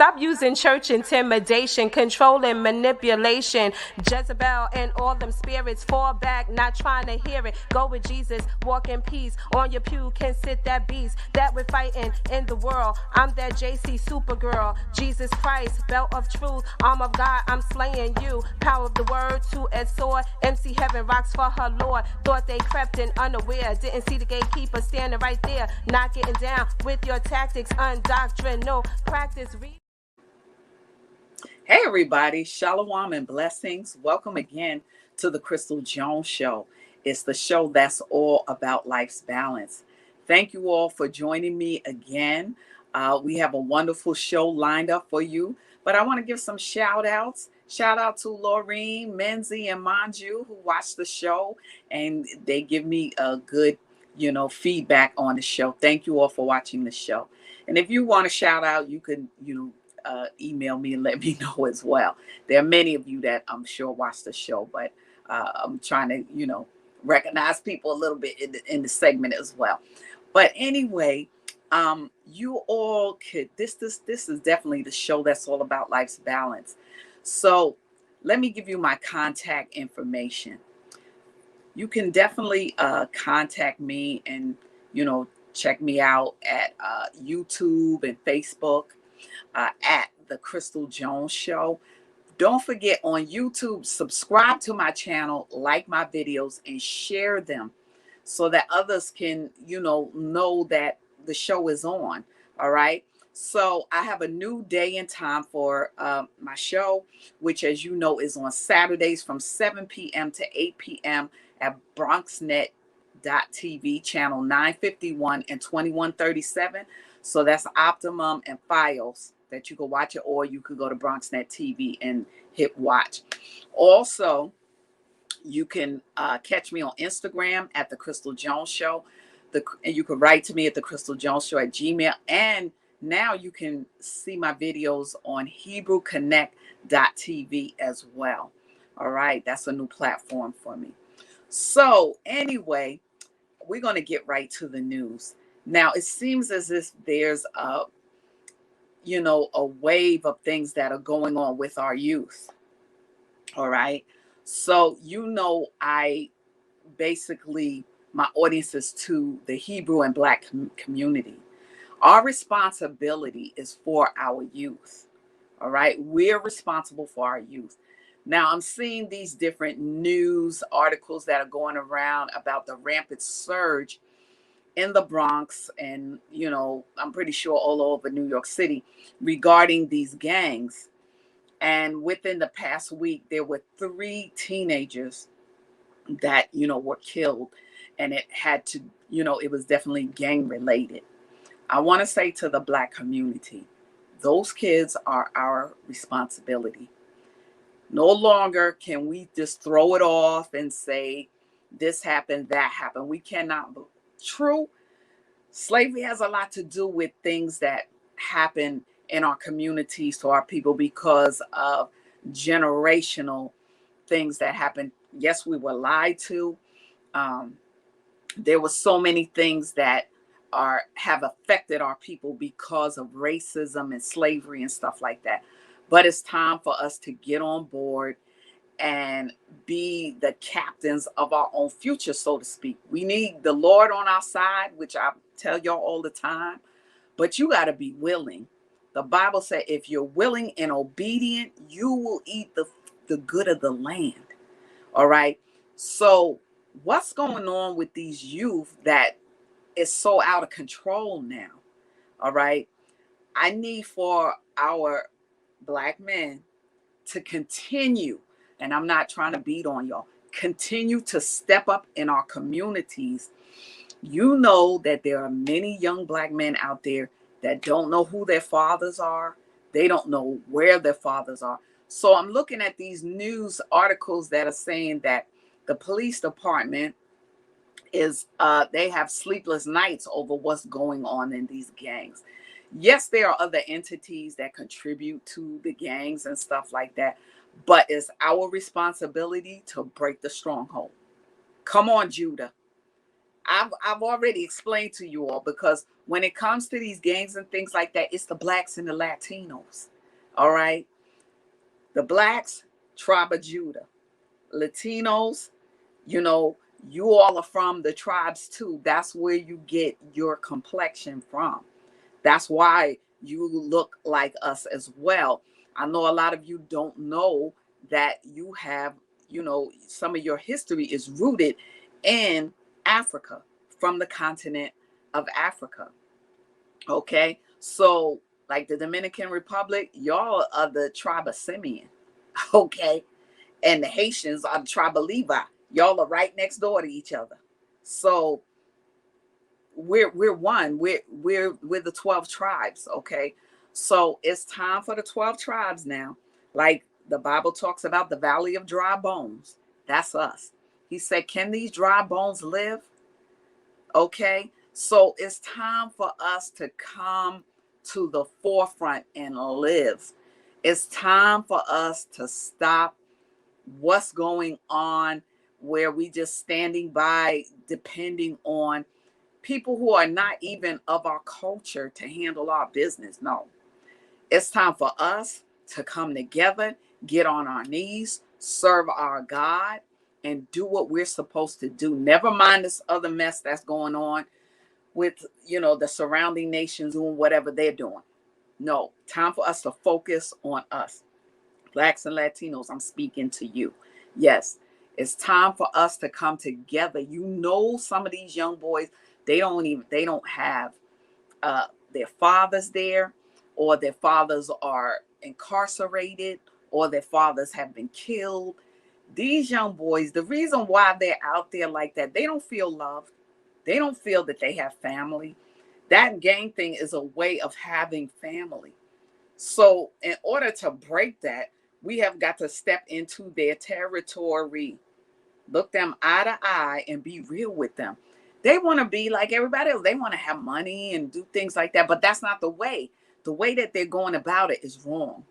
Stop using church intimidation, control and manipulation. Jezebel and all them spirits fall back, not trying to hear it. Go with Jesus, walk in peace. On your pew can sit that beast that we're fighting in the world. I'm that JC Supergirl, Jesus Christ, belt of truth, arm of God, I'm slaying you. Power of the word, two-edged sword. MC Heaven rocks for her Lord. Thought they crept in unaware, didn't see the gatekeeper standing right there, not getting down with your tactics, undoctrinal practice. Hey everybody, shalom and blessings. Welcome again to the Crystal Jones Show. It's the show that's all about life's balance. Thank you all for joining me again. We have a wonderful show lined up for you, but I want to give some shout outs. Shout out to Laureen, Menzie, and Manju who watch the show, and they give me a good, feedback on the show. Thank you all for watching the show. And if you want to shout out, you can, email me and let me know as well. There are many of you that I'm sure watch the show, but I'm trying to, recognize people a little bit in the segment as well. But anyway, you all could, this is definitely the show that's all about life's balance. So let me give you my contact information. You can definitely contact me and, check me out at YouTube and Facebook at The Crystal Jones Show. Don't forget, on YouTube, subscribe to my channel, like my videos, and share them so that others can, know that the show is on. All right. So I have a new day and time for my show, which, as you know, is on Saturdays from 7 p.m. to 8 p.m. at BronxNet.TV, channel 951 and 2137. So that's Optimum and Fios that you can watch it, or you could go to BronxNet TV and hit watch. Also, you can catch me on Instagram at The Crystal Jones Show. And you can write to me at The Crystal Jones Show at Gmail. And now you can see my videos on HebrewConnect.tv as well. All right, that's a new platform for me. So anyway, we're going to get right to the news. Now, it seems as if there's a wave of things that are going on with our youth. All right. So, I basically, my audience is to the Hebrew and Black community. Our responsibility is for our youth. All right. We're responsible for our youth. Now, I'm seeing these different news articles that are going around about the rampant surge in the Bronx and, I'm pretty sure all over New York City regarding these gangs. And within the past week, there were 3 teenagers that, were killed. And it had to, it was definitely gang related. I want to say to the Black community, those kids are our responsibility. No longer can we just throw it off and say, this happened, that happened. We cannot. True, slavery has a lot to do with things that happen in our communities to our people because of generational things that happen. Yes, we were lied to. There were so many things that have affected our people because of racism and slavery and stuff like that. But it's time for us to get on board and be the captains of our own future, so to speak. We need the Lord on our side, which I tell y'all all the time, but you got to be willing. The Bible said, if you're willing and obedient, you will eat the good of the land. All right. So what's going on with these youth that is so out of control now? All right. I need for our Black men to continue, and I'm not trying to beat on y'all, continue to step up in our communities. You know that there are many young Black men out there that don't know who their fathers are. They don't know where their fathers are. So I'm looking at these news articles that are saying that the police department is, they have sleepless nights over what's going on in these gangs. Yes, there are other entities that contribute to the gangs and stuff like that, but it's our responsibility to break the stronghold. Come on, Judah. I've already explained to you all, because when it comes to these gangs and things like that, it's the Blacks and the Latinos. All right. The blacks, tribe of Judah. Latinos, you know, you all are from the tribes too. That's where you get your complexion from. That's why you look like us as well. I know a lot of you don't know that you have, you know, some of your history is rooted in Africa, from the continent of Africa. Okay. So, like the Dominican Republic, y'all are the tribe of Simeon. Okay. And the Haitians are the tribe of Levi. Y'all are right next door to each other. So, we're one. We're the 12 tribes, okay? So it's time for the 12 tribes now. Like the Bible talks about the valley of dry bones. That's us. He said, "Can these dry bones live?" Okay? So it's time for us to come to the forefront and live. It's time for us to stop what's going on where we just standing by depending on people who are not even of our culture to handle our business. No, it's time for us to come together, get on our knees, serve our God, and do what we're supposed to do. Never mind this other mess that's going on with, you know, the surrounding nations doing whatever they're doing. No, time for us to focus on us. Blacks and Latinos, I'm speaking to you. Yes, it's time for us to come together. You know, some of these young boys, they don't have their fathers there, or their fathers are incarcerated, or their fathers have been killed. These young boys, the reason why they're out there like that, they don't feel loved. They don't feel that they have family. That gang thing is a way of having family. So in order to break that, we have got to step into their territory, look them eye to eye and be real with them. They want to be like everybody else. They want to have money and do things like that, but that's not the way. The way that they're going about it is wrong.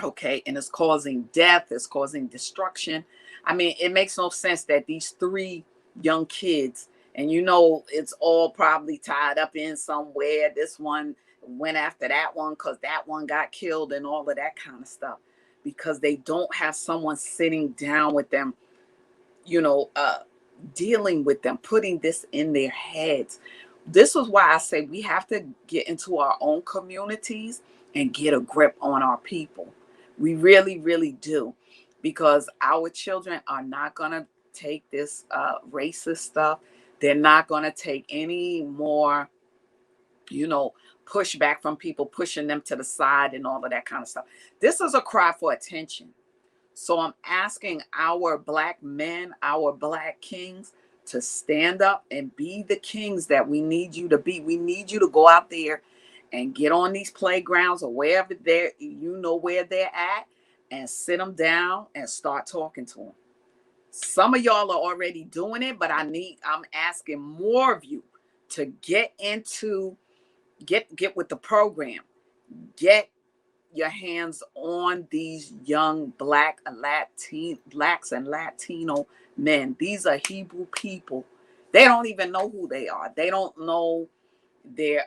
Okay. And it's causing death, it's causing destruction. I mean, it makes no sense that these three young kids, and you know, it's all probably tied up in somewhere. This one went after that one because that one got killed and all of that kind of stuff, because they don't have someone sitting down with them, you know, dealing with them, putting this in their heads. This is why I say we have to get into our own communities and get a grip on our people. We really, really do, because our children are not going to take this racist stuff. They're not going to take any more, you know, pushback from people pushing them to the side and all of that kind of stuff. This is a cry for attention. So I'm asking our black men, our black kings, to stand up and be the kings that we need you to be. We need you to go out there and get on these playgrounds or wherever they're, you know, where they're at, and sit them down and start talking to them. Some of y'all are already doing it, but I'm asking more of you to get with the program. Get your hands on these young blacks and Latino men. These are Hebrew people. They don't even know who they are. They don't know their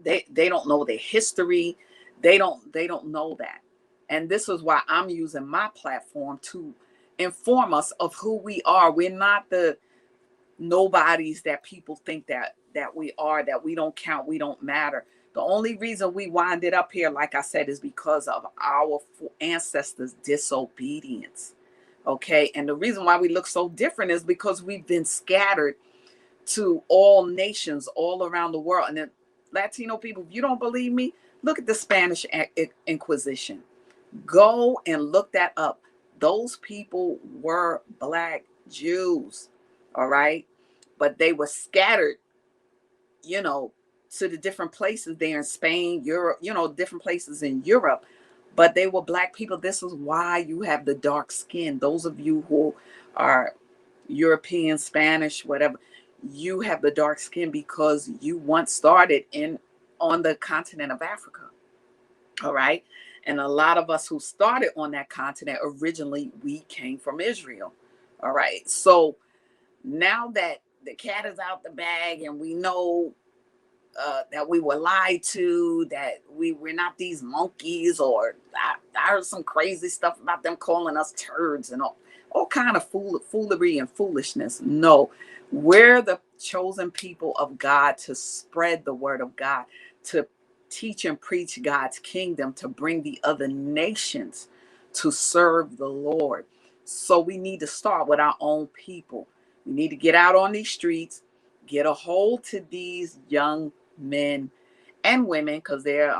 they don't know their history. They don't know that. And this is why I'm using my platform to inform us of who we are. We're not the nobodies that people think that we are, that we don't count, we don't matter. The only reason we winded up here, like I said, is because of our ancestors' disobedience. Okay. And the reason why we look so different is because we've been scattered to all nations all around the world. And then Latino people, if you don't believe me, look at the Spanish Inquisition. Go and look that up. Those people were Black Jews. All right. But they were scattered, you know, to the different places there in Spain, Europe, you know, different places in Europe. But they were Black people. This is why you have the dark skin. Those of you who are European, Spanish, whatever, you have the dark skin because you once started on the continent of Africa. All right. And a lot of us who started on that continent originally, we came from Israel. All right. So now that the cat is out the bag and we know that we were lied to, that we're not these monkeys, or I heard some crazy stuff about them calling us turds and all kind of foolery and foolishness. No, we're the chosen people of God to spread the word of God, to teach and preach God's kingdom, to bring the other nations to serve the Lord. So we need to start with our own people. We need to get out on these streets, get a hold to these young men and women, because there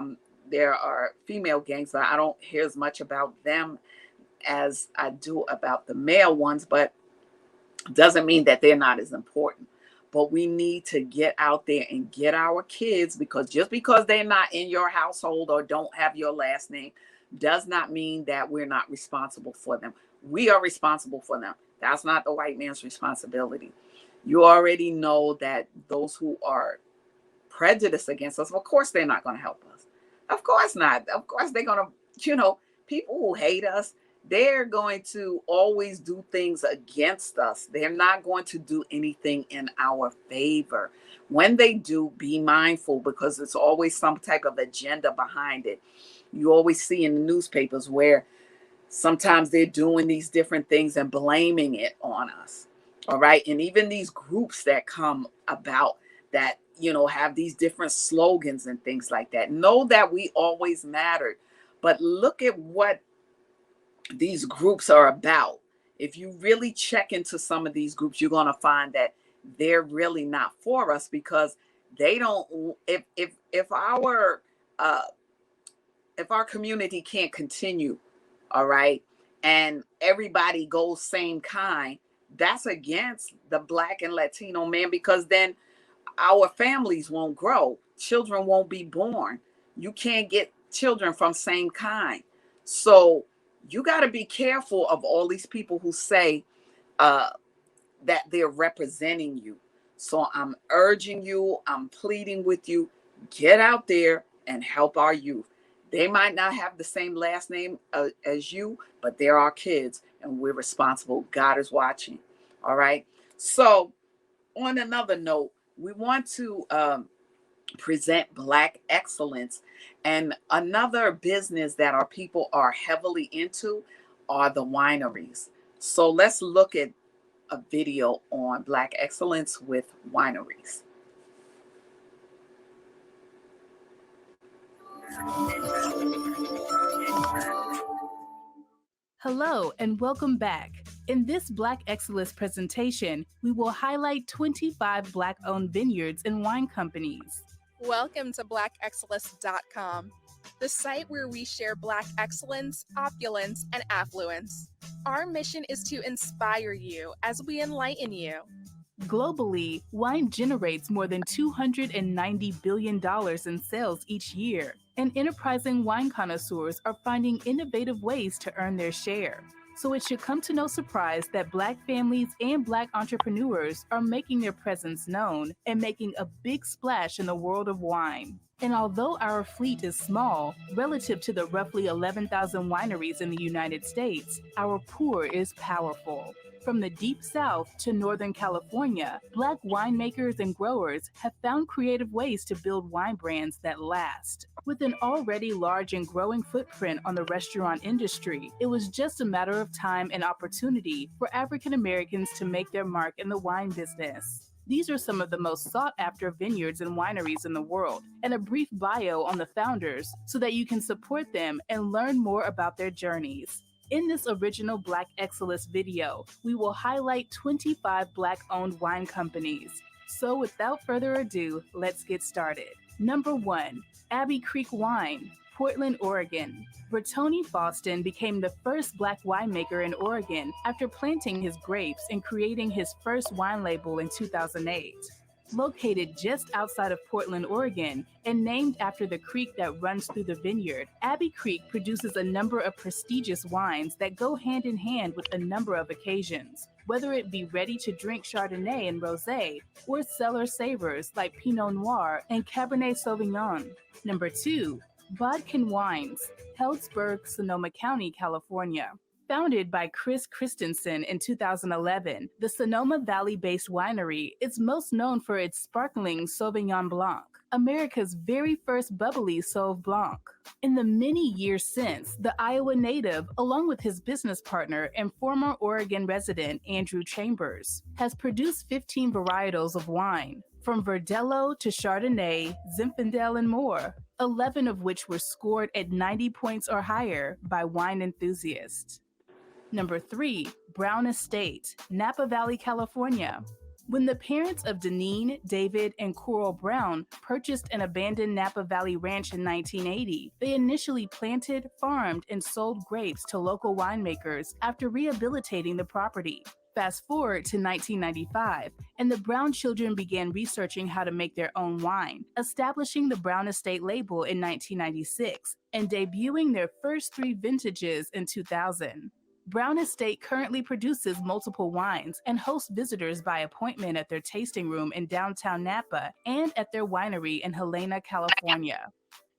are female gangs, but I don't hear as much about them as I do about the male ones, but doesn't mean that they're not as important. But we need to get out there and get our kids, because just because they're not in your household or don't have your last name does not mean that we're not responsible for them. We are responsible for them. That's not the white man's responsibility. You already know that those who are prejudiced against us, of course they're not going to help us. Of course not. Of course they're going to, people who hate us, they're going to always do things against us. They're not going to do anything in our favor. When they do, be mindful, because it's always some type of agenda behind it. You always see in the newspapers where sometimes they're doing these different things and blaming it on us. All right. And even these groups that come about that, have these different slogans and things like that. Know that we always mattered. But look at what these groups are about. If you really check into some of these groups, you're going to find that they're really not for us, because they don't, if our community can't continue, all right, and everybody goes same kind, that's against the Black and Latino man, because then our families won't grow. Children won't be born. You can't get children from same kind. So you got to be careful of all these people who say that they're representing you. So I'm urging you, I'm pleading with you, get out there and help our youth. They might not have the same last name as you, but they're our kids and we're responsible. God is watching. All right. So on another note, we want to present Black excellence. And another business that our people are heavily into are the wineries. So let's look at a video on Black excellence with wineries. Hello and welcome back. In this Black Excellence presentation, we will highlight 25 Black-owned vineyards and wine companies. Welcome to blackexcellence.com, the site where we share Black excellence, opulence, and affluence. Our mission is to inspire you as we enlighten you. Globally, wine generates more than $290 billion in sales each year, and enterprising wine connoisseurs are finding innovative ways to earn their share. So it should come to no surprise that Black families and Black entrepreneurs are making their presence known and making a big splash in the world of wine. And although our fleet is small, relative to the roughly 11,000 wineries in the United States, our pour is powerful. From the Deep South to Northern California, Black winemakers and growers have found creative ways to build wine brands that last. With an already large and growing footprint on the restaurant industry, it was just a matter of time and opportunity for African Americans to make their mark in the wine business. These are some of the most sought-after vineyards and wineries in the world, and a brief bio on the founders so that you can support them and learn more about their journeys. In this original Black Excellence video, we will highlight 25 Black-owned wine companies. So without further ado, let's get started. Number 1, Abbey Creek Wine, Portland, Oregon. Bertoni Faustin became the first Black winemaker in Oregon after planting his grapes and creating his first wine label in 2008. Located just outside of Portland, Oregon, and named after the creek that runs through the vineyard, Abbey Creek produces a number of prestigious wines that go hand in hand with a number of occasions, whether it be ready-to-drink Chardonnay and Rosé, or cellar savors like Pinot Noir and Cabernet Sauvignon. Number 2, Bodkin Wines, Healdsburg, Sonoma County, California. Founded by Chris Christensen in 2011, the Sonoma Valley-based winery is most known for its sparkling Sauvignon Blanc. America's very first bubbly Sauv Blanc. In the many years since, the Iowa native, along with his business partner and former Oregon resident Andrew Chambers, has produced 15 varietals of wine, from Verdelho to Chardonnay, Zinfandel, and more, 11 of which were scored at 90 points or higher by wine enthusiasts. Number 3, Brown Estate, Napa Valley, California. When the parents of Deneen, David, and Coral Brown purchased an abandoned Napa Valley ranch in 1980, they initially planted, farmed, and sold grapes to local winemakers after rehabilitating the property. Fast forward to 1995, and the Brown children began researching how to make their own wine, establishing the Brown Estate label in 1996, and debuting their first 3 vintages in 2000. Brown Estate currently produces multiple wines and hosts visitors by appointment at their tasting room in downtown Napa and at their winery in Helena, California.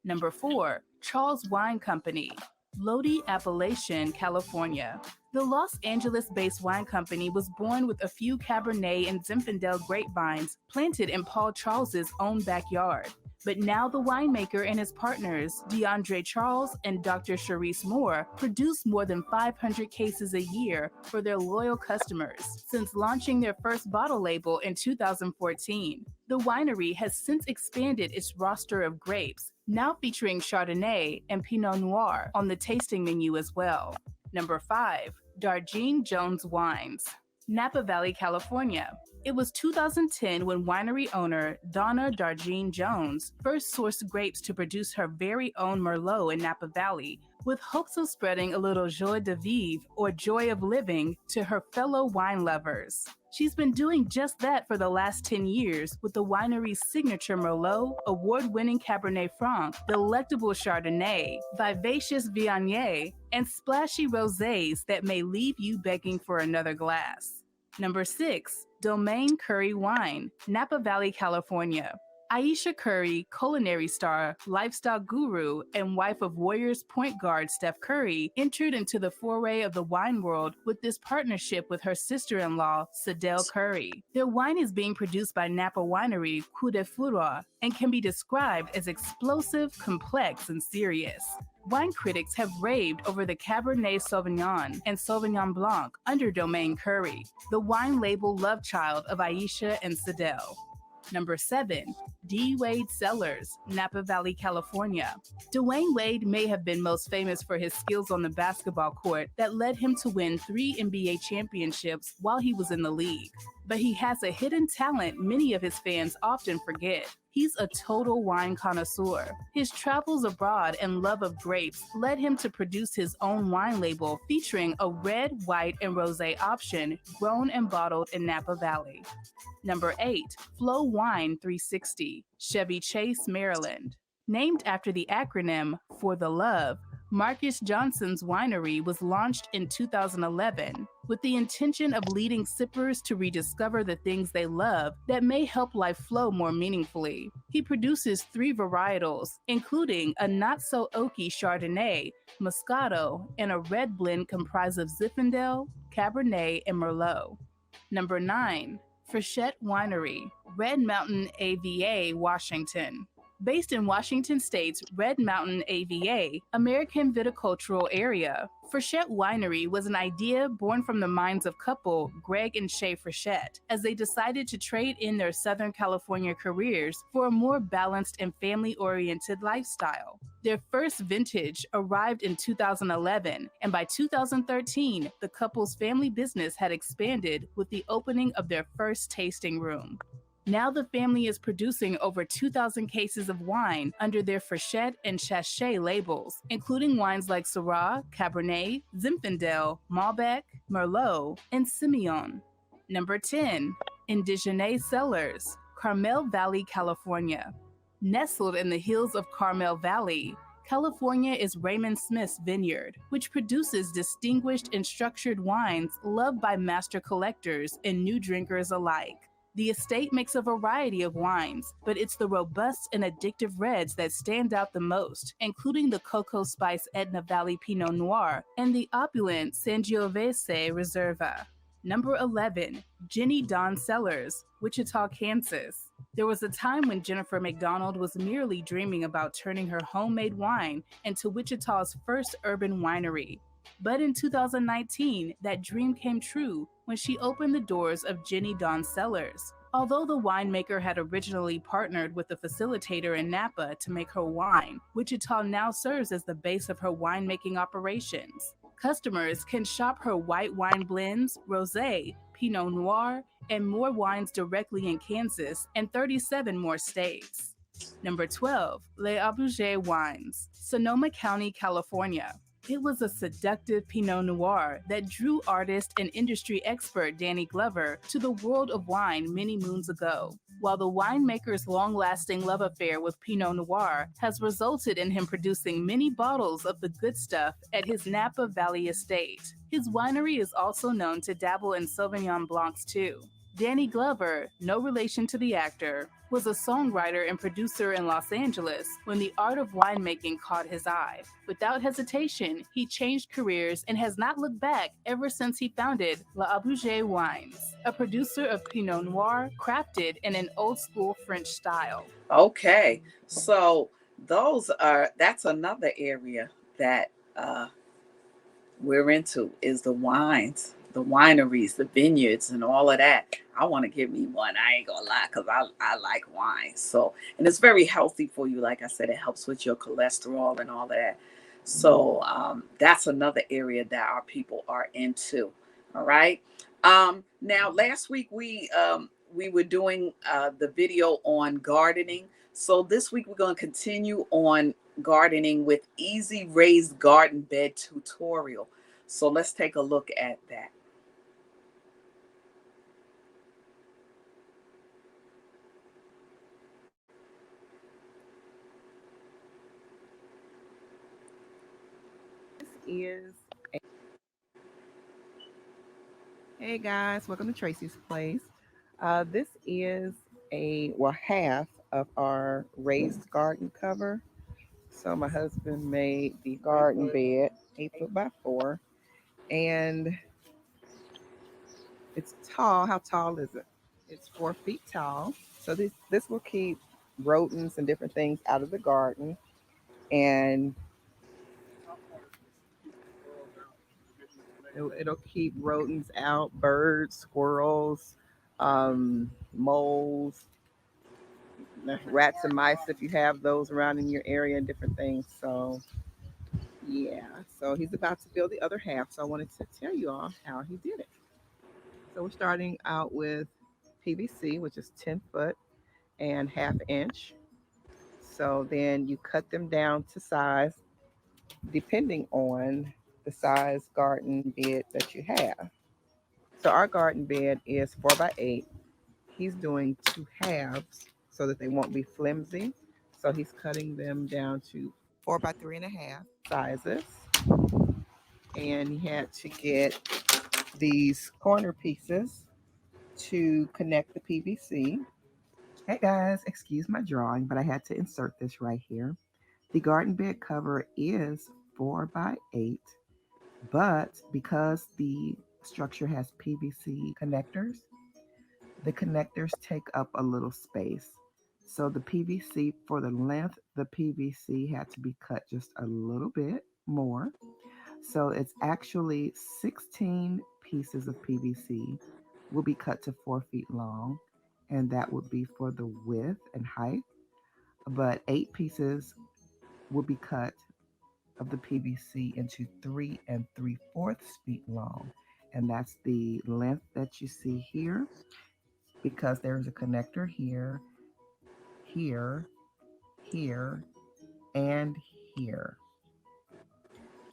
Number 4, Charles Wine Company, Lodi, Appalachian, California. The Los Angeles-based wine company was born with a few Cabernet and Zinfandel grapevines planted in Paul Charles's own backyard. But now the winemaker and his partners, DeAndre Charles and Dr. Charisse Moore, produce more than 500 cases a year for their loyal customers since launching their first bottle label in 2014. The winery has since expanded its roster of grapes, now featuring Chardonnay and Pinot Noir on the tasting menu as well. Number 5, DARJEAN Jones Wines, Napa Valley, California. It was 2010 when winery owner Donna DARJEAN Jones first sourced grapes to produce her very own Merlot in Napa Valley, with hopes of spreading a little joie de vivre, or joy of living, to her fellow wine lovers. She's been doing just that for the last 10 years with the winery's signature Merlot, award-winning Cabernet Franc, delectable Chardonnay, vivacious Viognier, and splashy rosés that may leave you begging for another glass. Number 6, DOMAINE Curry Wine, Napa Valley, California. Aisha Curry, culinary star, lifestyle guru, and wife of Warriors point guard Steph Curry, entered into the foray of the wine world with this partnership with her sister-in-law, Sadell Curry. Their wine is being produced by Napa winery Coup de Foudre and can be described as explosive, complex, and serious. Wine critics have raved over the Cabernet Sauvignon and Sauvignon Blanc under DOMAINE Curry, the wine label love child of Aisha and Sadell. Number 7, DWADE Cellars, Napa Valley, California. Dwayne Wade may have been most famous for his skills on the basketball court that led him to win 3 NBA championships while he was in the league. But he has a hidden talent many of his fans often forget. He's a total wine connoisseur. His travels abroad and love of grapes led him to produce his own wine label featuring a red, white, and rosé option grown and bottled in Napa Valley. Number 8, Flow Wine 360, Chevy Chase, Maryland. Named after the acronym For the Love, Marcus Johnson's winery was launched in 2011 with the intention of leading sippers to rediscover the things they love that may help life flow more meaningfully. He produces 3 varietals, including a not-so-oaky Chardonnay, Moscato, and a red blend comprised of Zinfandel, Cabernet, and Merlot. Number 9, Frichette Winery, Red Mountain, ABBEY, Washington. Based in Washington State's Red Mountain, ABBEY, American viticultural area, Frichette Winery was an idea born from the minds of couple Greg and Shay Frichette as they decided to trade in their Southern California careers for a more balanced and family-oriented lifestyle. Their first vintage arrived in 2011, and by 2013, the couple's family business had expanded with the opening of their first tasting room. Now the family is producing over 2,000 cases of wine under their Frichette and Sachet labels, including wines like Syrah, Cabernet, Zinfandel, Malbec, Merlot, and Semillon. Number 10, Indigene Cellars, Carmel Valley, California. Nestled in the hills of Carmel Valley, California is Raymond Smith's vineyard, which produces distinguished and structured wines loved by master collectors and new drinkers alike. The estate makes a variety of wines, but it's the robust and addictive reds that stand out the most, including the Cocoa Spice Etna Valley Pinot Noir and the opulent Sangiovese Reserva. Number 11, Jenny Dawn Cellars, Wichita, Kansas. There was a time when Jennifer McDonald was merely dreaming about turning her homemade wine into Wichita's first urban winery. But in 2019, that dream came true when she opened the doors of Jenny Dawn Cellars. Although the winemaker had originally partnered with a facilitator in Napa to make her wine, Wichita now serves as the base of her winemaking operations. Customers can shop her white wine blends, rosé, Pinot Noir, and more wines directly in Kansas and 37 more states. Number 12, Les ABBEY Wines, Sonoma County, California. It was a seductive Pinot Noir that drew artist and industry expert Danny Glover to the world of wine many moons ago. While the winemaker's long-lasting love affair with Pinot Noir has resulted in him producing many bottles of the good stuff at his Napa Valley estate, his winery is also known to dabble in Sauvignon Blancs too. Danny Glover, no relation to the actor, was a songwriter and producer in Los Angeles when the art of winemaking caught his eye. Without hesitation, he changed careers and has not looked back ever since he founded Les ABBEY Wines, a producer of Pinot Noir crafted in an old-school French style. Okay, so that's another area that we're into is the wines, the wineries, the vineyards, and all of that. I want to give me one. I ain't gonna lie, because I like wine. So, and it's very healthy for you. Like I said, it helps with your cholesterol and all of that. So that's another area that our people are into. All right. Now, last week we were doing the video on gardening. So this week we're going to continue on gardening with easy raised garden bed tutorial. So let's take a look at that. Hey guys, welcome to Tracy's Place. This is half of our raised garden cover. So my husband made the garden bed 8 foot by 4, and it's tall. How tall is it? It's 4 feet tall. So this will keep rodents and different things out of the garden, and it'll keep rodents out, birds, squirrels, moles, rats and mice if you have those around in your area and different things. So yeah, so he's about to build the other half. So I wanted to tell you all how he did it. So we're starting out with PVC, which is 10 foot and 1/2 inch. So then you cut them down to size depending on the size garden bed that you have. So our garden bed is 4 by 8. He's doing 2 halves so that they won't be flimsy. So he's cutting them down to 4 by 3.5 sizes. And he had to get these corner pieces to connect the PVC. Hey guys, excuse my drawing, but I had to insert this right here. The garden bed cover is 4 by 8, but because the structure has PVC connectors, the connectors take up a little space. So the PVC, for the length, the PVC had to be cut just a little bit more. So it's actually 16 pieces of PVC will be cut to 4 feet long, and that would be for the width and height. But 8 pieces will be cut of the PVC into 3 3/4 feet long, and that's the length that you see here, because there's a connector here, here, here, and here.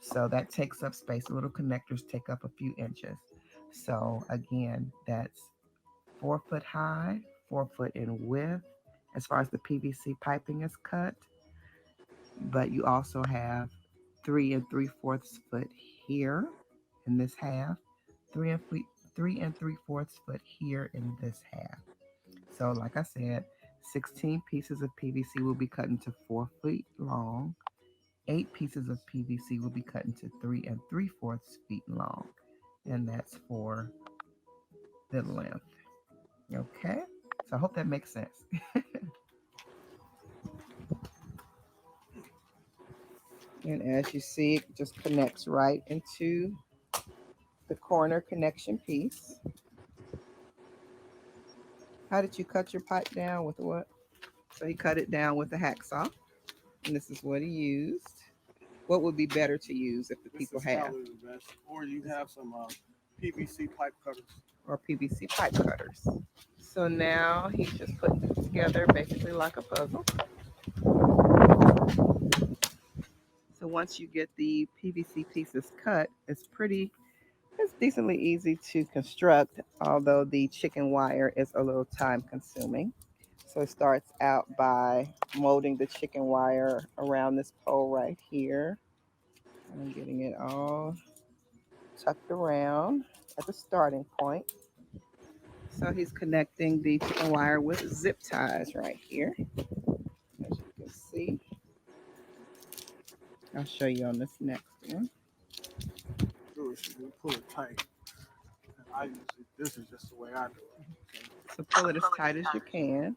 So that takes up space. The little connectors take up a few inches. So again, that's 4 foot high, 4 foot in width as far as the PVC piping is cut. But you also have 3 3/4 foot here in this half, 3 3/4 foot here in this half. So like I said, 16 pieces of PVC will be cut into 4 feet long. 8 pieces of PVC will be cut into 3 3/4 feet long. And that's for the length. Okay, so I hope that makes sense. And as you see, it just connects right into the corner connection piece. How did you cut your pipe down? With what? So he cut it down with a hacksaw, and this is what he used. What would be better to use if the people have? The best. Or you have some PVC pipe cutters. Or PVC pipe cutters. So now he's just putting it together basically like a puzzle. So once you get the PVC pieces cut, it's decently easy to construct, although the chicken wire is a little time consuming. So it starts out by molding the chicken wire around this pole right here. I'm getting it all tucked around at the starting point. So he's connecting the chicken wire with zip ties right here. As you can see. I'll show you on this next one. Pull it tight. This is just the way I do it. So pull it as tight as you can.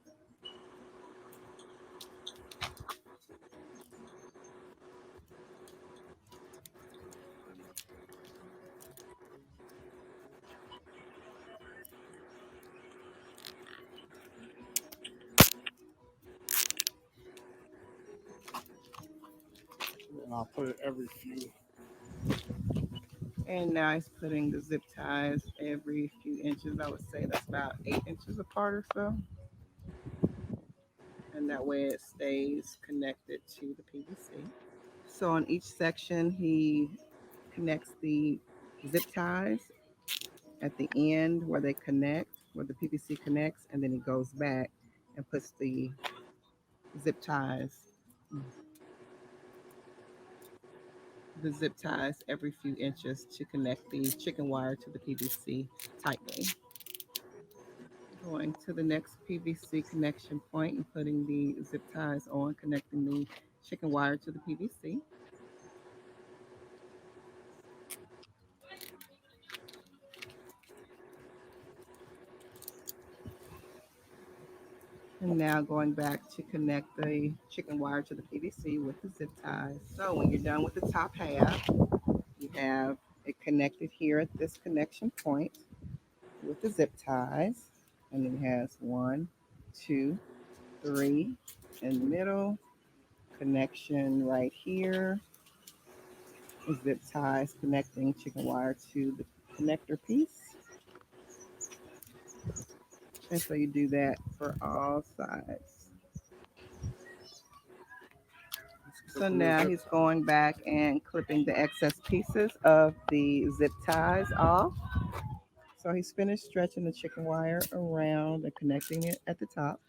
And I'll put it every few. And now he's putting the zip ties every few inches. I would say that's about 8 inches apart or so. And that way it stays connected to the PVC. So on each section, he connects the zip ties at the end where they connect, where the PVC connects, and then he goes back and puts the zip ties every few inches to connect the chicken wire to the PVC tightly. Going to the next PVC connection point and putting the zip ties on, connecting the chicken wire to the PVC. And now going back to connect the chicken wire to the PVC with the zip ties. So when you're done with the top half, you have it connected here at this connection point with the zip ties. And then it has 1, 2, 3 in the middle. Connection right here. Zip ties connecting chicken wire to the connector piece. And so you do that for all sides. So now he's going back and clipping the excess pieces of the zip ties off. So he's finished stretching the chicken wire around and connecting it at the top.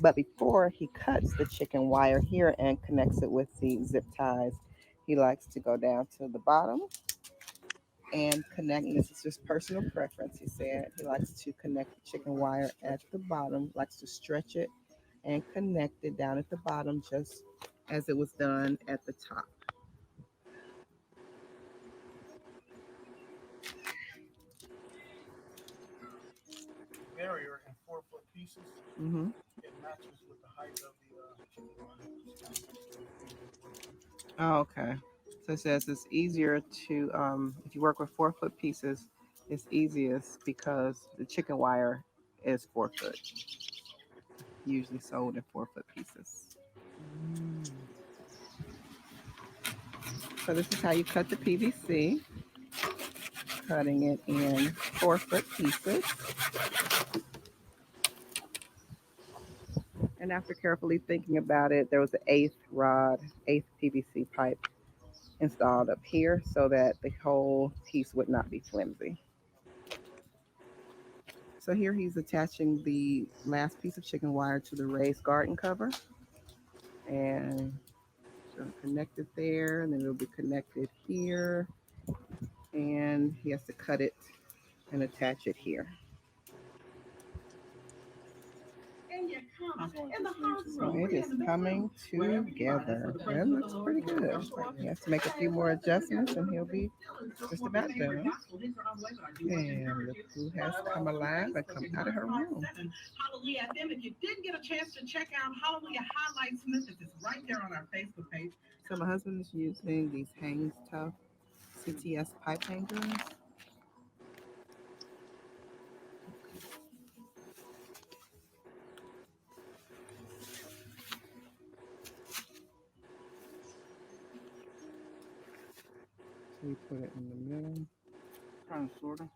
But before he cuts the chicken wire here and connects it with the zip ties, he likes to go down to the bottom and connect. This is just personal preference, he said. He likes to connect the chicken wire at the bottom, likes to stretch it and connect it down at the bottom just as it was done at the top. Barrier in 4-foot pieces. Mm-hmm. It matches with the height of the chicken wire. Oh, okay. So it says it's easier to, if you work with 4-foot pieces, it's easiest because the chicken wire is 4 foot. Usually sold in 4-foot pieces. So this is how you cut the PVC. Cutting it in 4-foot pieces. And after carefully thinking about it, there was an 8th PVC pipe installed up here so that the whole piece would not be flimsy. So here he's attaching the last piece of chicken wire to the raised garden cover. And so connect it there, and then it'll be connected here. And he has to cut it and attach it here. So it is coming together. It looks pretty good. He has to make a few more adjustments and he'll be just about done. And look who has come alive and come out of her room. Hallelujah. Then if you didn't get a chance to check out Hallelujah Highlights Memphis, it's right there on our Facebook page. So my husband is using these Hanes Tough CTS pipe hangers. So we put it in the middle. Kind of, sort of.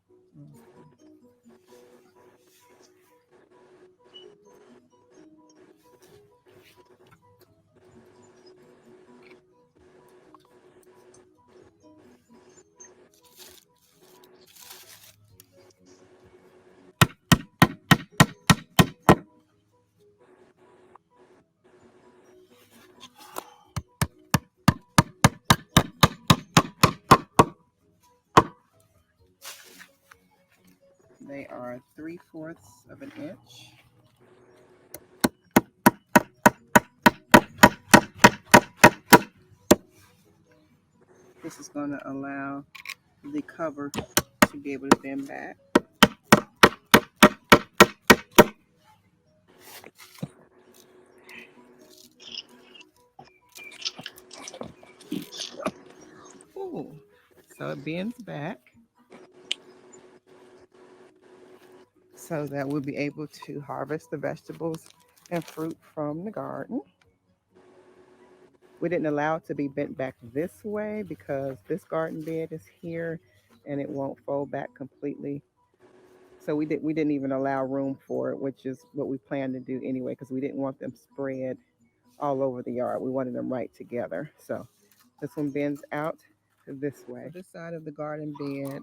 They are 3/4 of an inch. This is going to allow the cover to be able to bend back. Ooh. So it bends back so that we'll be able to harvest the vegetables and fruit from the garden. We didn't allow it to be bent back this way because this garden bed is here and it won't fold back completely. So we didn't even allow room for it, which is what we planned to do anyway, because we didn't want them spread all over the yard. We wanted them right together. So this one bends out this way. This side of the garden bed,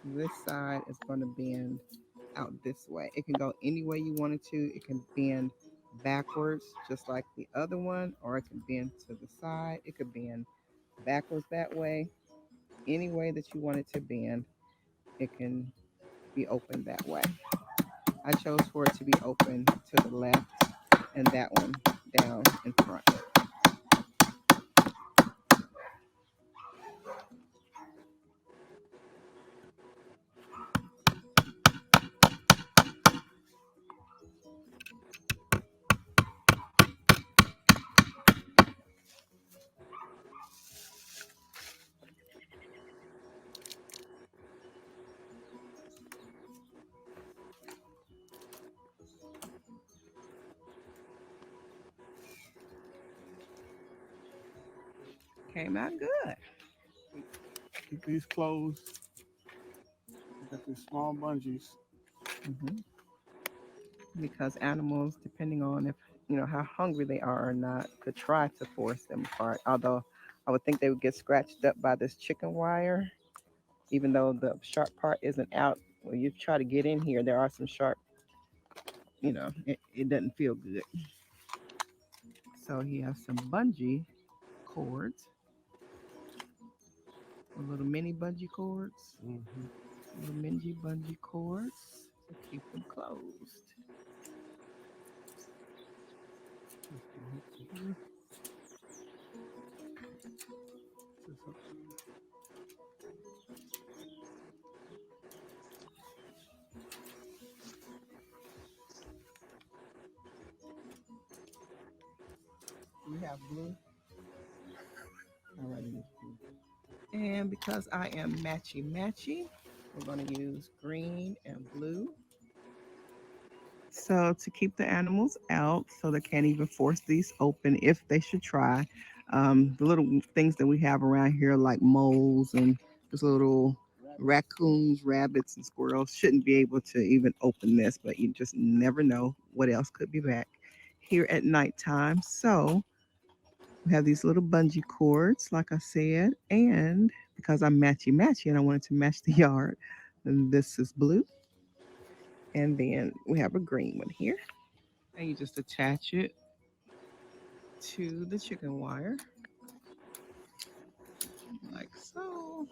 this side is going to bend out this way. It can go any way you want it to. It can bend backwards just like the other one, or it can bend to the side. It could bend backwards that way. Any way that you want it to bend, it can be open that way. I chose for it to be open to the left and that one down in front. Came out good. Keep these closed. We got these small bungees. Because animals, depending on if how hungry they are or not, could try to force them apart. Although I would think they would get scratched up by this chicken wire, even though the sharp part isn't out. When you try to get in here, there are some sharp, it doesn't feel good. So he has some bungee cords, little mini bungee cords, little mini bungee cords to keep them closed. We have blue. Alrighty. And because I am matchy, we're going to use green and blue. So to keep the animals out, so they can't even force these open if they should try. The little things that we have around here, like moles and just little raccoons, rabbits, and squirrels, shouldn't be able to even open this, but you just never know what else could be back here at nighttime. So we have these little bungee cords, like I said, and because I'm matchy and I wanted to match the yard, and this is blue. And then we have a green one here. And you just attach it to the chicken wire, like so.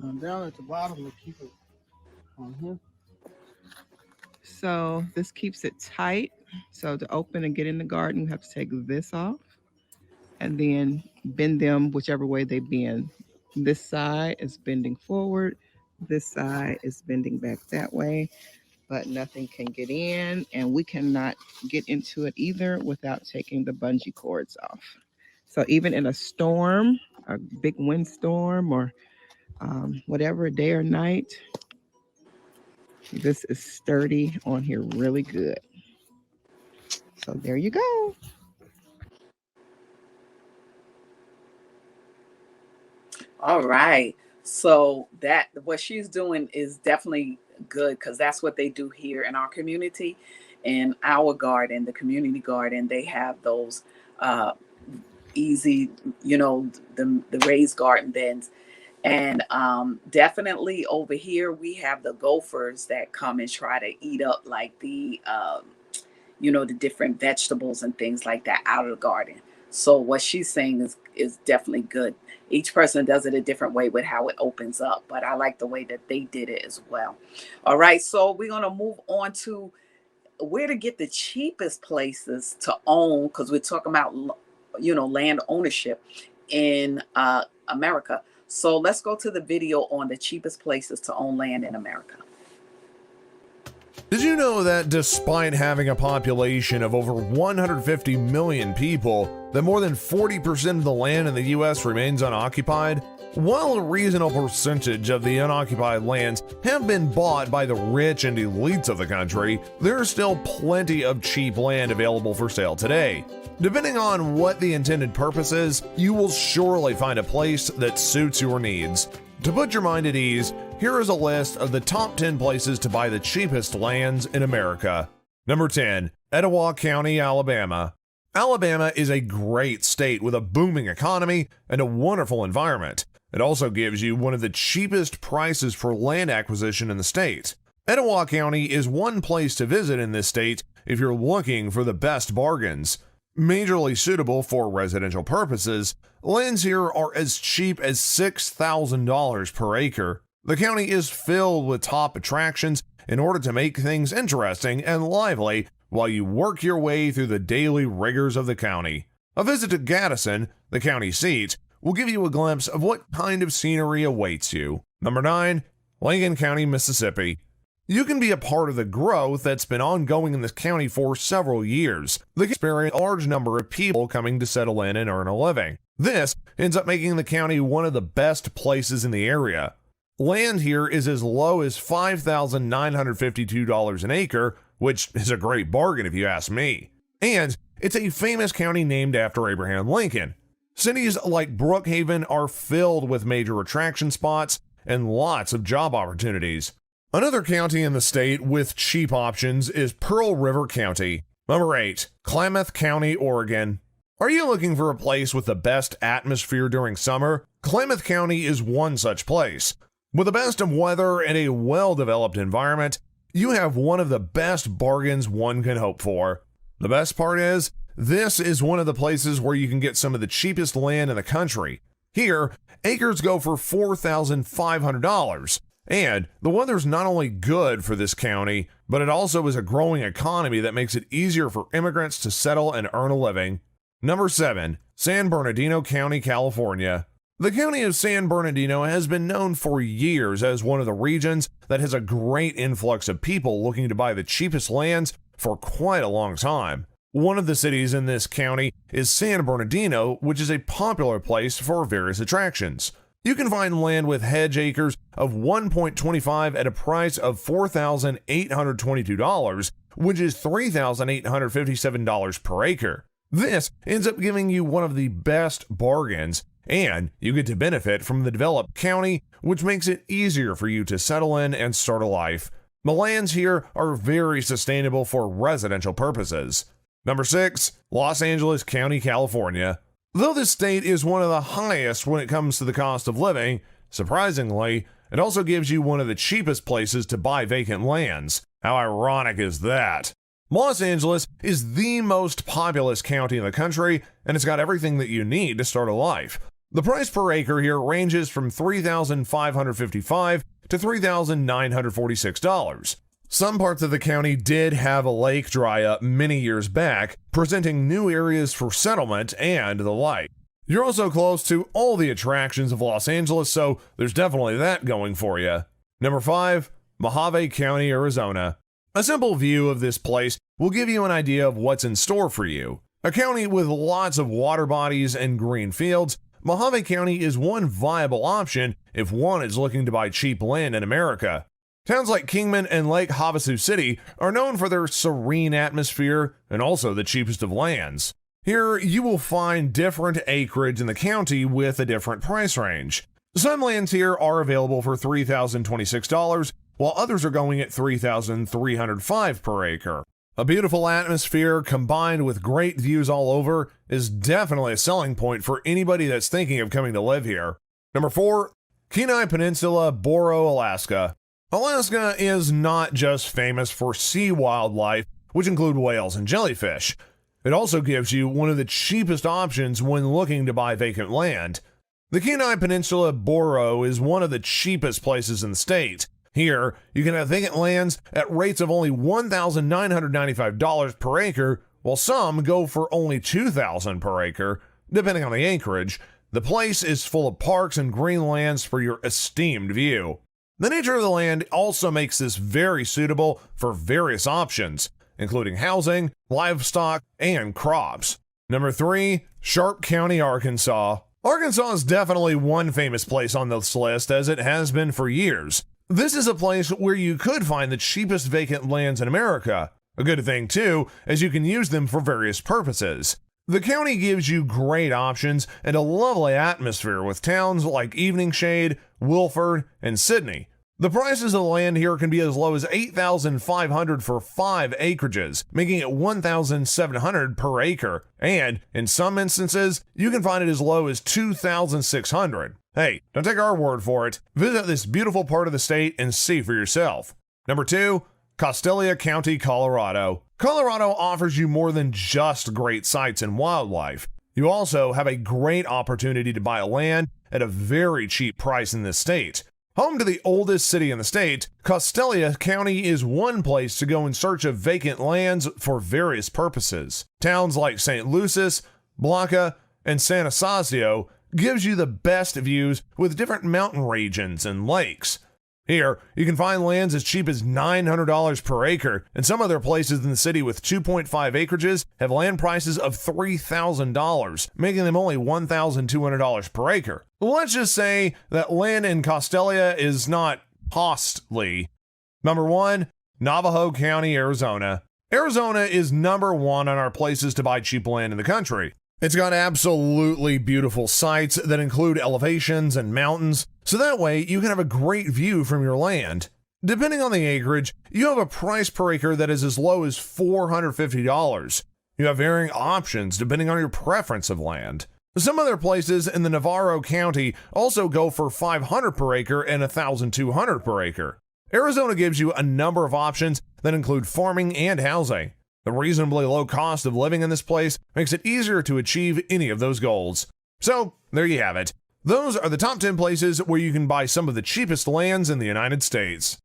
Down at the bottom to keep it on here. So this keeps it tight. So to open and get in the garden, you have to take this off and then bend them whichever way they bend. This side is bending forward. This side is bending back that way, but nothing can get in, and we cannot get into it either without taking the bungee cords off. So even in a storm, a big windstorm or whatever, day or night, this is sturdy on here really good. So there you go. All right. So that what she's doing is definitely good, because that's what they do here in our community. In our garden, the community garden, they have those easy, the raised garden beds. And definitely over here, we have the gophers that come and try to eat up like the different vegetables and things like that out of the garden. So what she's saying is definitely good. Each person does it a different way with how it opens up, but I like the way that they did it as well. All right, so we're going to move on to where to get the cheapest places to own, because we're talking about, land ownership in America. So let's go to the video on the cheapest places to own land in America. Did you know that despite having a population of over 150 million people, that more than 40% of the land in the US remains unoccupied? While a reasonable percentage of the unoccupied lands have been bought by the rich and elites of the country, there is still plenty of cheap land available for sale today. Depending on what the intended purpose is, you will surely find a place that suits your needs. To put your mind at ease, here is a list of the top 10 places to buy the cheapest lands in America. Number 10, Etowah County, Alabama. Alabama is a great state with a booming economy and a wonderful environment. It also gives you one of the cheapest prices for land acquisition in the state. Etowah County is one place to visit in this state if you're looking for the best bargains. Majorly suitable for residential purposes, lands here are as cheap as $6,000 per acre. The county is filled with top attractions in order to make things interesting and lively while you work your way through the daily rigors of the county. A visit to Gaddison, the county seat, will give you a glimpse of what kind of scenery awaits you. Number 9, Lincoln County, Mississippi. You can be a part of the growth that's been ongoing in this county for several years. They experience a large number of people coming to settle in and earn a living. This ends up making the county one of the best places in the area. Land here is as low as $5,952 an acre, which is a great bargain if you ask me. And it's a famous county named after Abraham Lincoln. Cities like Brookhaven are filled with major attraction spots and lots of job opportunities. Another county in the state with cheap options is Pearl River County. Number 8, Klamath County, Oregon. Are you looking for a place with the best atmosphere during summer? Klamath County is one such place. With the best of weather and a well-developed environment, you have one of the best bargains one can hope for. The best part is, this is one of the places where you can get some of the cheapest land in the country. Here, acres go for $4,500. And the weather's not only good for this county, but it also is a growing economy that makes it easier for immigrants to settle and earn a living. Number 7, San Bernardino County, California. The county of San Bernardino has been known for years as one of the regions that has a great influx of people looking to buy the cheapest lands for quite a long time. One of the cities in this county is San Bernardino, which is a popular place for various attractions. You can find land with hedge acres of 1.25 at a price of $4,822, which is $3,857 per acre. This ends up giving you one of the best bargains, and you get to benefit from the developed county, which makes it easier for you to settle in and start a life. The lands here are very sustainable for residential purposes. Number 6, Los Angeles County, California. Though this state is one of the highest when it comes to the cost of living, surprisingly, it also gives you one of the cheapest places to buy vacant lands. How ironic is that? Los Angeles is the most populous county in the country, and it's got everything that you need to start a life. The price per acre here ranges from $3,555 to $3,946. Some parts of the county did have a lake dry up many years back, presenting new areas for settlement and the like. You're also close to all the attractions of Los Angeles, so there's definitely that going for you. Number 5, Mojave County, Arizona. A simple view of this place will give you an idea of what's in store for you. A county with lots of water bodies and green fields, Mojave County is one viable option if one is looking to buy cheap land in America. Towns like Kingman and Lake Havasu City are known for their serene atmosphere and also the cheapest of lands. Here, you will find different acreage in the county with a different price range. Some lands here are available for $3,026, while others are going at $3,305 per acre. A beautiful atmosphere combined with great views all over is definitely a selling point for anybody that's thinking of coming to live here. Number 4, Kenai Peninsula, Boro, Alaska. Alaska is not just famous for sea wildlife, which include whales and jellyfish. It also gives you one of the cheapest options when looking to buy vacant land. The Kenai Peninsula, Boro, is one of the cheapest places in the state. Here, you can have vacant lands at rates of only $1,995 per acre, while some go for only $2,000 per acre, depending on the acreage. The place is full of parks and green lands for your esteemed view. The nature of the land also makes this very suitable for various options, including housing, livestock, and crops. Number 3, Sharp County, Arkansas. Arkansas is definitely one famous place on this list, as it has been for years. This is a place where you could find the cheapest vacant lands in America. A good thing, too, as you can use them for various purposes. The county gives you great options and a lovely atmosphere with towns like Evening Shade, Wilford, and Sydney. The prices of the land here can be as low as $8,500 for 5 acreages, making it $1,700 per acre, and in some instances, you can find it as low as $2,600. Hey, don't take our word for it. Visit this beautiful part of the state and see for yourself. Number 2, Costilla County, Colorado. Colorado offers you more than just great sights and wildlife. You also have a great opportunity to buy land at a very cheap price in this state. Home to the oldest city in the state, Costilla County is one place to go in search of vacant lands for various purposes. Towns like St. Lucis, Blanca, and San Anastasio gives you the best views with different mountain regions and lakes. Here, you can find lands as cheap as $900 per acre, and some other places in the city with 2.5 acreages have land prices of $3,000, making them only $1,200 per acre. Let's just say that land in Costilla is not costly. Number 1, Navajo County, Arizona. Arizona is number 1 on our places to buy cheap land in the country. It's got absolutely beautiful sites that include elevations and mountains, so that way you can have a great view from your land. Depending on the acreage, you have a price per acre that is as low as $450. You have varying options depending on your preference of land. Some other places in the Navarro County also go for $500 per acre and $1,200 per acre. Arizona gives you a number of options that include farming and housing. The reasonably low cost of living in this place makes it easier to achieve any of those goals. So, there you have it. Those are the top 10 places where you can buy some of the cheapest lands in the United States.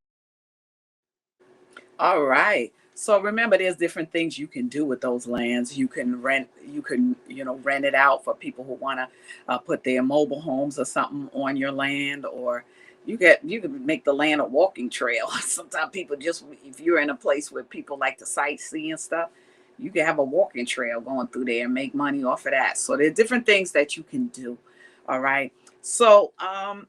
All right. So remember, there's different things you can do with those lands. You can rent it out for people who want to put their mobile homes or something on your land, or you can make the land a walking trail. Sometimes people if you're in a place where people like to sightsee and stuff, you can have a walking trail going through there and make money off of that. So there are different things that you can do. All right. So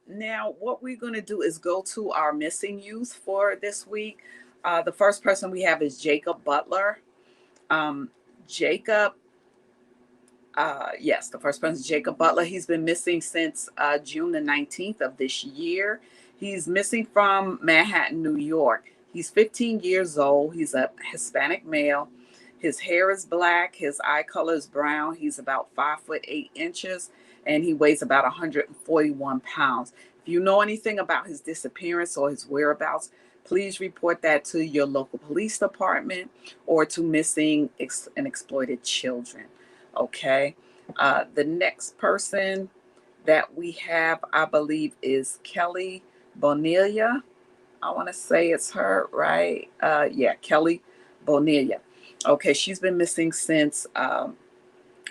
now what we're going to do is go to our missing youth for this week. The first person we have is Jacob Butler. The first person is Jacob Butler. He's been missing since June the 19th of this year. He's missing from Manhattan, New York. He's 15 years old. He's a Hispanic male. His hair is black. His eye color is brown. He's about 5'8", and he weighs about 141 pounds. If you know anything about his disappearance or his whereabouts, please report that to your local police department or to Missing and Exploited Children. Okay. The next person that we have, I believe, is Kelly Bonilla. I want to say it's her, right? Yeah, Kelly Bonilla. Okay, she's been missing since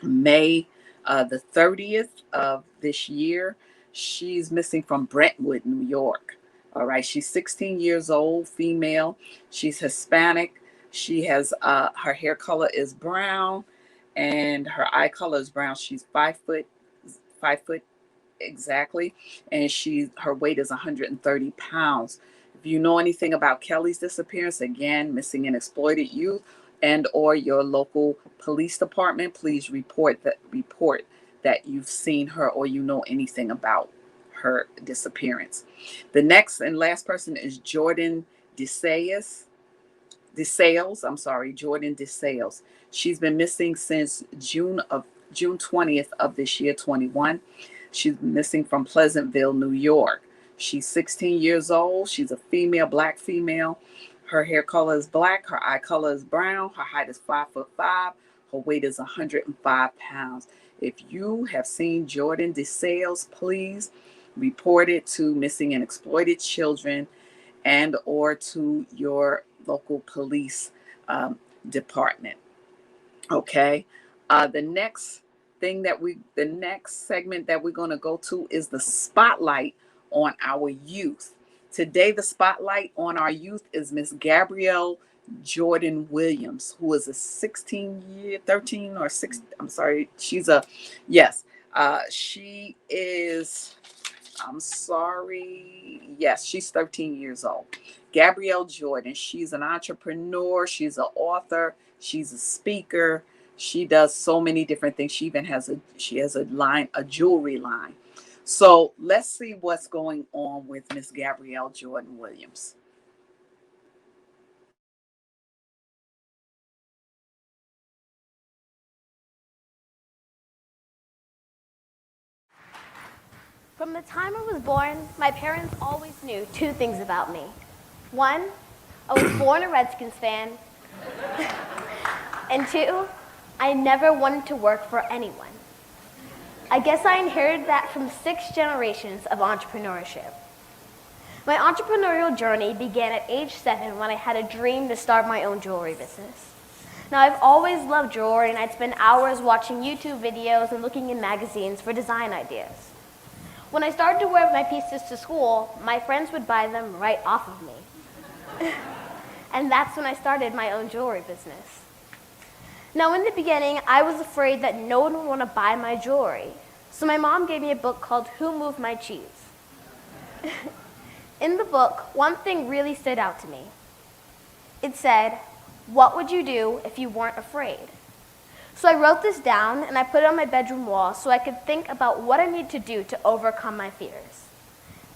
May the 30th of this year. She's missing from Brentwood, New York. All right, she's 16 years old, female. She's Hispanic. She has her hair color is brown, and her eye color is brown. She's 5 foot exactly, and her weight is 130 pounds. If you know anything about Kelly's disappearance, again, missing and exploited youth, and or your local police department, please report that you've seen her or you know anything about her disappearance. The next and last person is Jordan DeSales. Jordan DeSales. She's been missing since June 20th of this year, 21. She's missing from Pleasantville, New York. She's 16 years old. She's a female, black female. Her hair color is black. Her eye color is brown. Her height is 5'5". Her weight is 105 pounds. If you have seen Jordan DeSales, please report it to Missing and Exploited Children and or to your local police department. Okay. The next segment that we're going to go to is the spotlight on our youth. Today, the spotlight on our youth is Miss Gabrielle Jordan Williams, who is a 13 or 6. I'm sorry. She is, yes, she's 13 years old. Gabrielle Jordan, she's an entrepreneur. She's an author. She's a speaker. She does so many different things. She even has a jewelry line. So let's see what's going on with Miss Gabrielle Jordan Williams. From the time I was born, my parents always knew two things about me. One, I was born a Redskins fan. And two, I never wanted to work for anyone. I guess I inherited that from 6 generations of entrepreneurship. My entrepreneurial journey began at age 7 when I had a dream to start my own jewelry business. Now, I've always loved jewelry, and I'd spend hours watching YouTube videos and looking in magazines for design ideas. When I started to wear my pieces to school, my friends would buy them right off of me. And that's when I started my own jewelry business. Now, in the beginning, I was afraid that no one would want to buy my jewelry. So my mom gave me a book called Who Moved My Cheese? In the book, one thing really stood out to me. It said, "What would you do if you weren't afraid?" So I wrote this down and I put it on my bedroom wall so I could think about what I need to do to overcome my fears.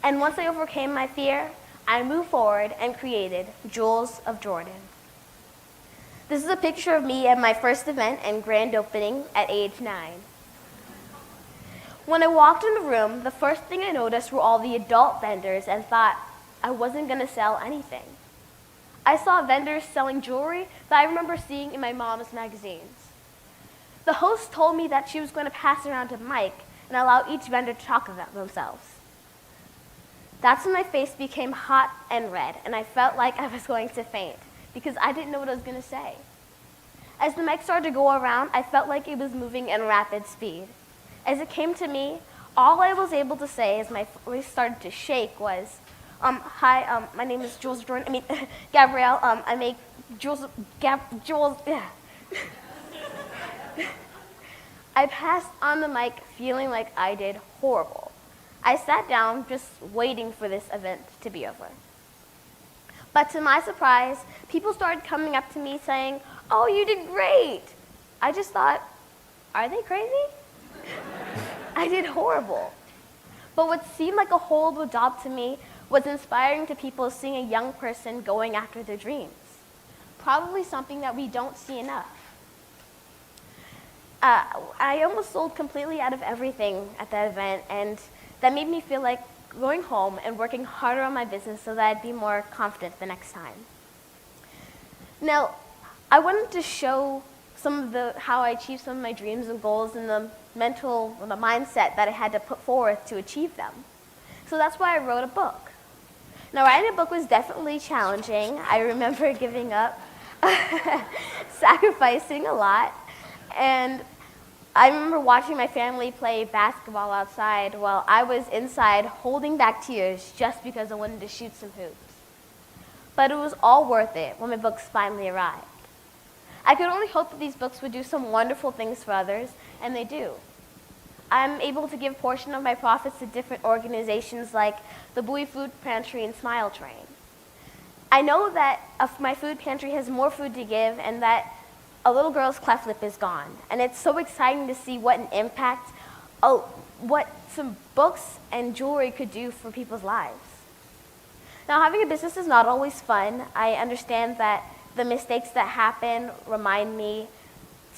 And once I overcame my fear, I moved forward and created Jewels of Jordan. This is a picture of me at my first event and grand opening at age 9. When I walked in the room, the first thing I noticed were all the adult vendors and thought I wasn't going to sell anything. I saw vendors selling jewelry that I remember seeing in my mom's magazines. The host told me that she was going to pass it around to Mike and allow each vendor to talk about themselves. That's when my face became hot and red, and I felt like I was going to faint because I didn't know what I was going to say. As the mic started to go around, I felt like it was moving in rapid speed. As it came to me, all I was able to say as my voice started to shake was, hi, my name is Gabrielle. I make jewels. I passed on the mic feeling like I did horrible. I sat down just waiting for this event to be over. But to my surprise, people started coming up to me saying, "Oh, you did great." I just thought, are they crazy? I did horrible. But what seemed like a horrible job to me was inspiring to people seeing a young person going after their dreams. Probably something that we don't see enough. I almost sold completely out of everything at that event, and that made me feel like going home and working harder on my business so that I'd be more confident the next time. Now, I wanted to show how I achieved some of my dreams and goals in the the mindset that I had to put forth to achieve them. So that's why I wrote a book. Now, writing a book was definitely challenging. I remember giving up, sacrificing a lot, and I remember watching my family play basketball outside while I was inside holding back tears just because I wanted to shoot some hoops. But it was all worth it when my books finally arrived. I could only hope that these books would do some wonderful things for others, and they do. I'm able to give a portion of my profits to different organizations like the Bowie Food Pantry and Smile Train. I know that my food pantry has more food to give and that a little girl's cleft lip is gone. And it's so exciting to see what an impact, what some books and jewelry could do for people's lives. Now, having a business is not always fun. I understand that the mistakes that happen remind me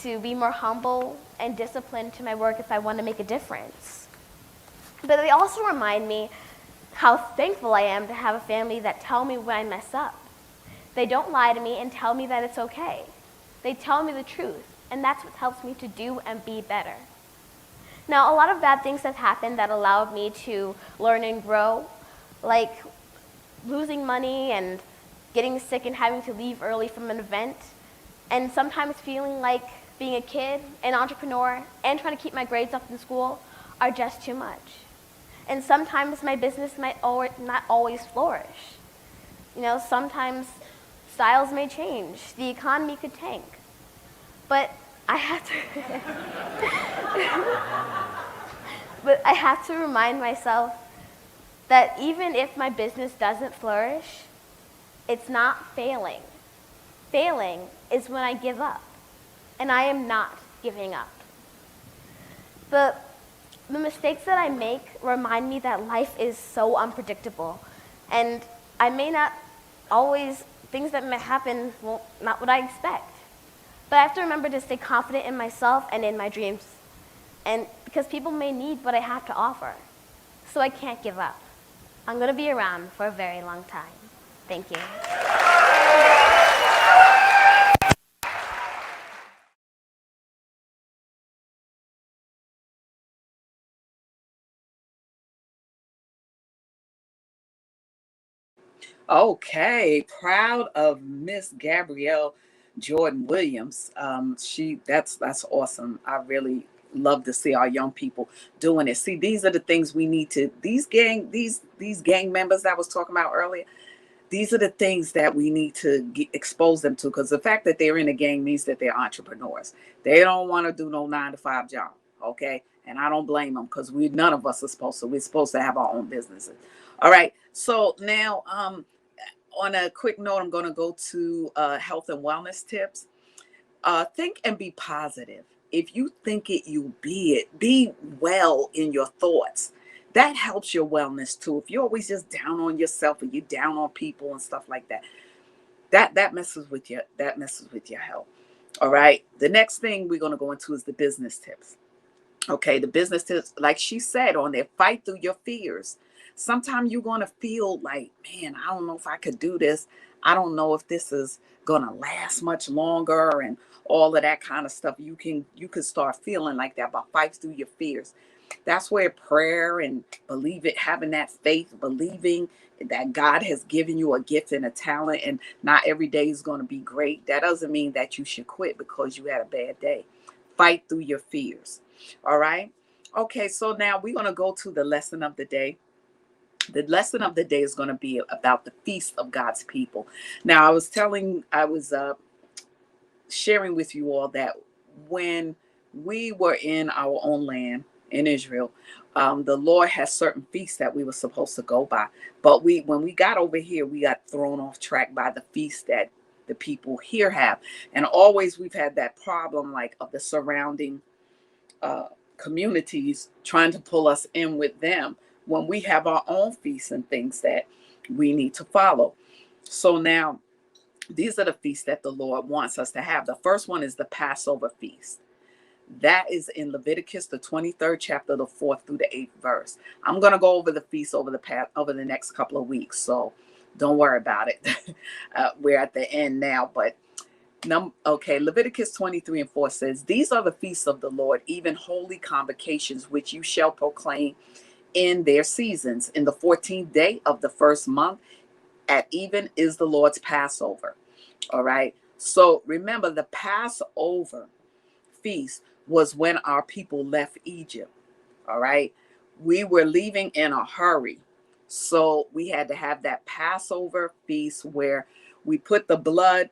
to be more humble and disciplined to my work if I want to make a difference. But they also remind me how thankful I am to have a family that tell me when I mess up. They don't lie to me and tell me that it's okay. They tell me the truth, and that's what helps me to do and be better. Now, a lot of bad things have happened that allowed me to learn and grow, like losing money and getting sick and having to leave early from an event, and sometimes feeling like being a kid, an entrepreneur, and trying to keep my grades up in school are just too much. And sometimes my business might not always flourish. You know, sometimes styles may change, the economy could tank. But I have to remind myself that even if my business doesn't flourish, it's not failing. Failing is when I give up, and I am not giving up. The mistakes that I make remind me that life is so unpredictable, and I may not always, things that may happen, well, not what I expect. But I have to remember to stay confident in myself and in my dreams, and because people may need what I have to offer. So I can't give up. I'm going to be around for a very long time. Thank you. Okay, proud of Miss Gabrielle Jordan Williams. That's awesome. I really love to see our young people doing it. See, these are the things we need to, these gang members that I was talking about earlier, these are the things that we need to expose them to, because the fact that they're in a gang means that they're entrepreneurs. They don't want to do no 9-to-5 job, okay? And I don't blame them, because none of us are supposed to. We're supposed to have our own businesses. All right, so now on a quick note, I'm going to go to health and wellness tips. Think and be positive. If you think it, you be it. Be well in your thoughts. That helps your wellness too. If you're always just down on yourself or you're down on people and stuff like that, that messes with your health. All right. The next thing we're going to go into is the business tips. Okay, the business tips, like she said on there, fight through your fears. Sometimes you're going to feel like, man, I don't know if I could do this. I don't know if this is going to last much longer and all of that kind of stuff. You can start feeling like that, but fight through your fears. That's where prayer and having that faith, believing that God has given you a gift and a talent, and not every day is going to be great. That doesn't mean that you should quit because you had a bad day. Fight through your fears. All right. Okay. So now we're going to go to the lesson of the day. The lesson of the day is going to be about the feast of God's people. Now, I was sharing with you all that when we were in our own land in Israel, the Lord has certain feasts that we were supposed to go by. But when we got over here, we got thrown off track by the feast that the people here have. And always we've had that problem, like, of the surrounding communities trying to pull us in with them when we have our own feasts and things that we need to follow. So now these are the feasts that the Lord wants us to have. The first one is the Passover feast. That is in Leviticus, the 23rd chapter, the 4th through the 8th verse. I'm going to go over the feast over the next couple of weeks, so don't worry about it. We're at the end now, but Leviticus 23:4 says, "These are the feasts of the Lord, even holy convocations, which you shall proclaim in their seasons. In the 14th day of the first month at even is the Lord's Passover." All right. So remember, the Passover feast was when our people left Egypt. All right. We were leaving in a hurry. So we had to have that Passover feast where we put the blood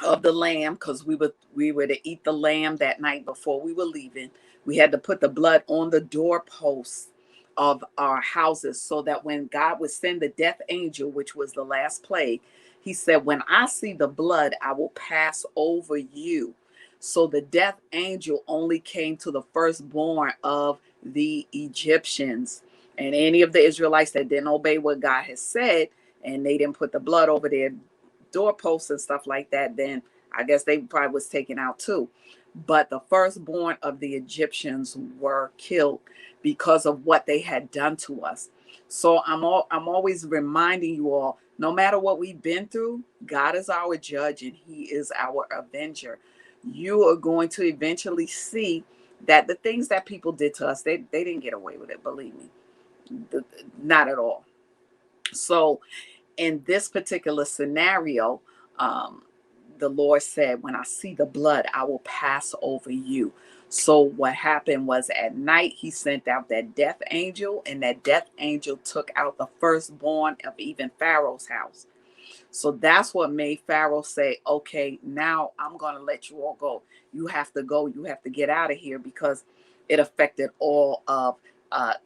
of the lamb, because we were to eat the lamb that night before we were leaving. We had to put the blood on the doorposts of our houses, so that when God would send the death angel, which was the last plague, he said, "When I see the blood, I will pass over you." So the death angel only came to the firstborn of the Egyptians, and any of the Israelites that didn't obey what God has said, and they didn't put the blood over their doorposts and stuff like that, then I guess they probably was taken out too. But the firstborn of the Egyptians were killed because of what they had done to us. So I'm always reminding you all, no matter what we've been through, God is our judge and he is our avenger. You are going to eventually see that the things that people did to us, they didn't get away with it, believe me. Not at all. So in this particular scenario, the Lord said, "When I see the blood, I will pass over you." So what happened was, at night, he sent out that death angel, and that death angel took out the firstborn of even Pharaoh's house. So that's what made Pharaoh say, "Okay, now I'm going to let you all go. You have to go. You have to get out of here," because it affected all of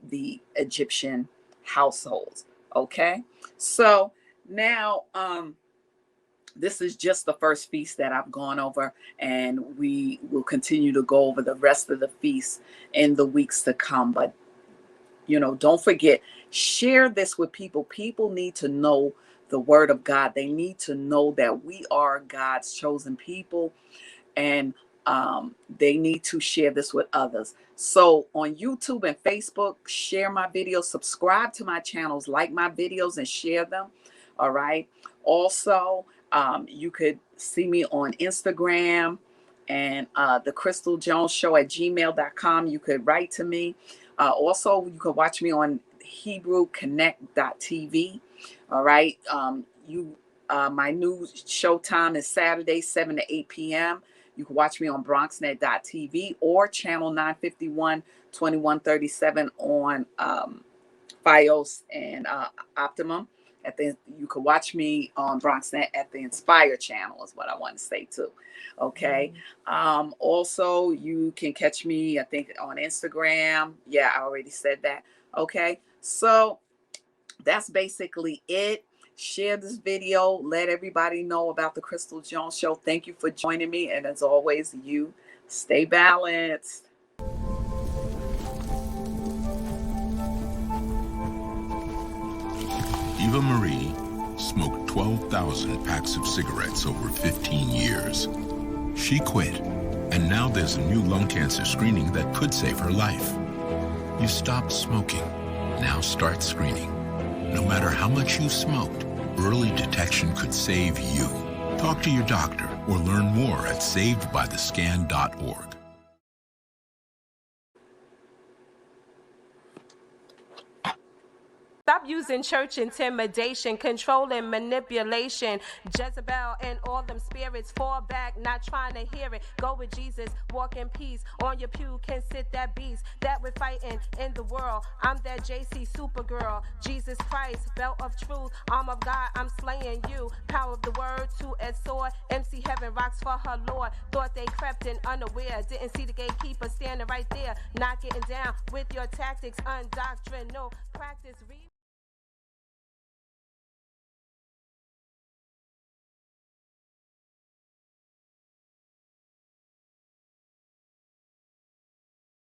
the Egyptian households. Okay, so now this is just the first feast that I've gone over, and we will continue to go over the rest of the feasts in the weeks to come. But don't forget, share this with people. People need to know the word of God. They need to know that we are God's chosen people, and they need to share this with others. So on YouTube and Facebook, share my videos, subscribe to my channels, like my videos, and share them. All right. Also, you could see me on Instagram and the Crystal Jones Show at gmail.com. You could write to me. Also, you could watch me on HebrewConnect.tv. All right. My new show time is Saturday, 7 to 8 p.m. You can watch me on BronxNet.tv or channel 951, 2137 on Fios and Optimum. You can watch me on BronxNet at the Inspire channel, is what I want to say too. Okay. Also, you can catch me, I think, on Instagram. Yeah, I already said that. Okay. So that's basically it. Share this video. Let everybody know about the Crystal Jones Show. Thank you for joining me. And as always, you stay balanced. Eva Marie smoked 12,000 packs of cigarettes over 15 years. She quit, and now there's a new lung cancer screening that could save her life. You stopped smoking. Now start screening. No matter how much you've smoked, early detection could save you. Talk to your doctor or learn more at savedbythescan.org. Stop using church intimidation, control and manipulation. Jezebel and all them spirits, fall back, not trying to hear it. Go with Jesus, walk in peace. On your pew can sit that beast that we're fighting in the world. I'm that JC Supergirl, Jesus Christ, belt of truth, arm of God, I'm slaying you. Power of the word, two-edged sword, MC Heaven rocks for her Lord. Thought they crept in unaware, didn't see the gatekeeper standing right there. Not getting down with your tactics, undoctrinal practice.